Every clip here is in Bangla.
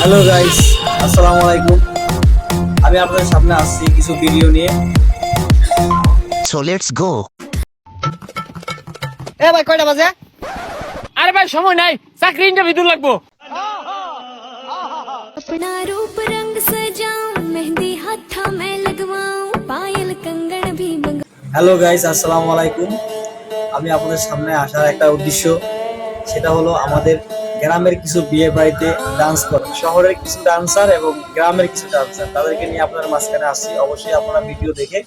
হ্যালো গাইস, আসসালামু আলাইকুম। আমি আপনাদের সামনে আসছি কিছু ভিডিও নিয়ে। So let's go. এ ভাই কয়টা বাজে? আরে ভাই সময় নাই, চাকরি ইন্টারভিউ লাগবো। अपना रूप रंग सजाऊं मेहंदी हाथा में लगवाऊं पायल कंगन भी मंगा। হ্যালো গাইস, আসসালামু আলাইকুম। আমি আপনাদের সামনে আসার একটা উদ্দেশ্য, সেটা হলো আমাদের গ্রামের কিছু বিয়ে বাড়িতে ডান্স করা। শহরের কিছু ডান্সার এবং গ্রামের কিছু ডান্সার, তাদেরকে নিয়ে আপনার মাঝখানে আসছি। অবশ্যই আপনারা ভিডিও দেখে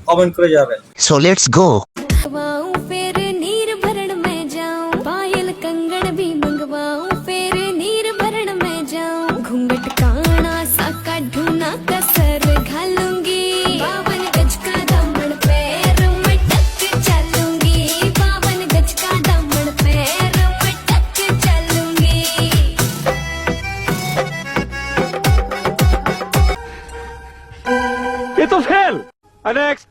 কমেন্ট করে যাবেন। So let's go. लगवाऊं फिर नीर भरण में जाऊं पायल कंगन भी मंगवाऊं फिर नीर भरण में जाऊं घूंघट काना सा का ढूना कसर घालूंगी 52 गज का दामन पैर में टक चलूंगी 52 गज का दामन पैर में टक चलूंगी। এ তো ফেল। নেক্সট।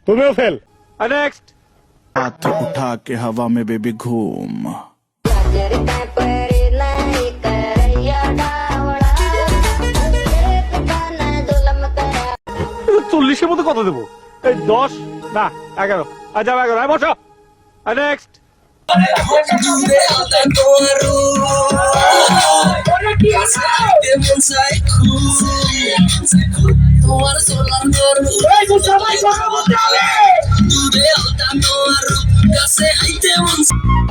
তুমিও ফেল। নেক্সট। हाथ उठा के हवा में बेबी घूम। 40-এর মধ্যে কত দেবো? এই 10 না 11। আচ্ছা 11। বসো। নেক্সট।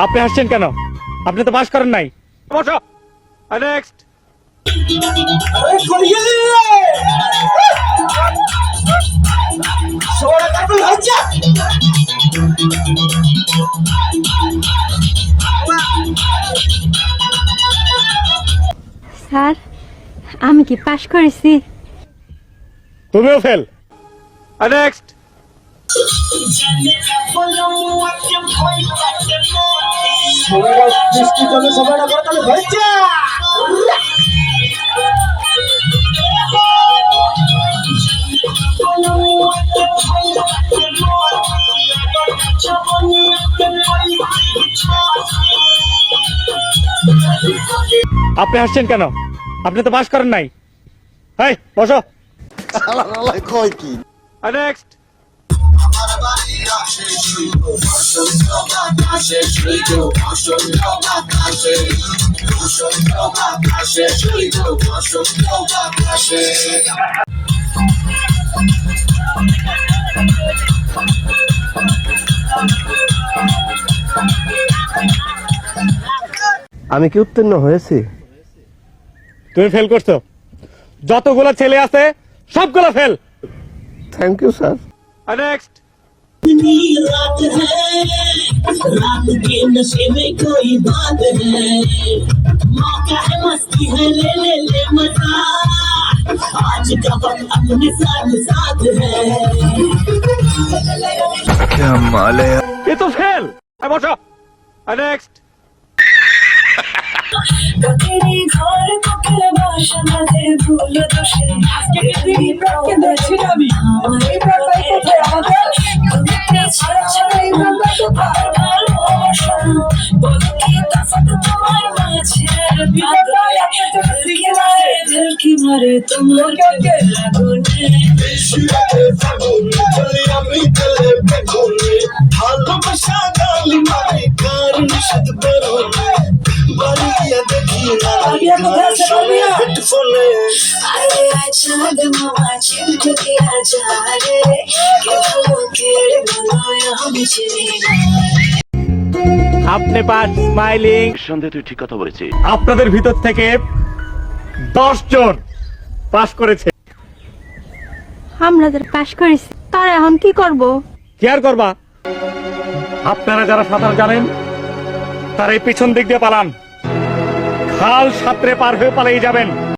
আপনি হাসছেন কেন? আপনি তো পাস করেন নাই। বসো। নেক্সট। স্যার, আমি কি পাশ করেছি? তুমিও ফেল। নেক্সট। আপনি হাসছেন কেন? আপনি তো পাস করেন নাই। এই বসো। নেক্সট। আমি কি উত্তীর্ণ হয়েছি? তুমি ফেল করছো। যতগুলো ছেলে আছে সবগুলো fail. Thank you sir. Next. रात के नशे में कोई बात है मौका है मस्ती है ले ले ले मजा आज का वक्त अपने साथ साथ है क्या माल है। এ তো ফেল। বসো। নেক্সট। तेरी घर को किलबाशा दे भूल दोषे আজকে দিনই প্রাকে দেখিলামি আমারে প্রায় কোথায় আমাদের তুমি ছাড়া ছাড়া এই বাবা তো ভালোবাসা বলকি তফাত তোমার মাঝে বিপদা একটা সিগনালে দিল কি মারে তোমার কে লাগুনে বেশিরে ফাগুনে চলি আমি চলে বেগুনে ভালোবাসা গালি মারে কারণ শুধু করোনা বাড়িয়া দেখি না হেডফোনে আরে চাঁদ মামা চিমট দিয়া যা রে কে ভালো কে বানায়া আমি চিনি না। আপনি পাস। স্মাইলিং। সন্দেহ তুই ঠিক কথা বলেছিস। আপনাদের ভিতর থেকে 10 জন পাস করেছে। আমরা যারা পাশ করেছি তারা এখন কি করব? কি আর করবা? আপনারা যারা সাঁতার জানেন তারা এই পিছন দিক দিয়ে পালান। খাল সাঁতরে পার হয়ে পালিয়ে যাবেন।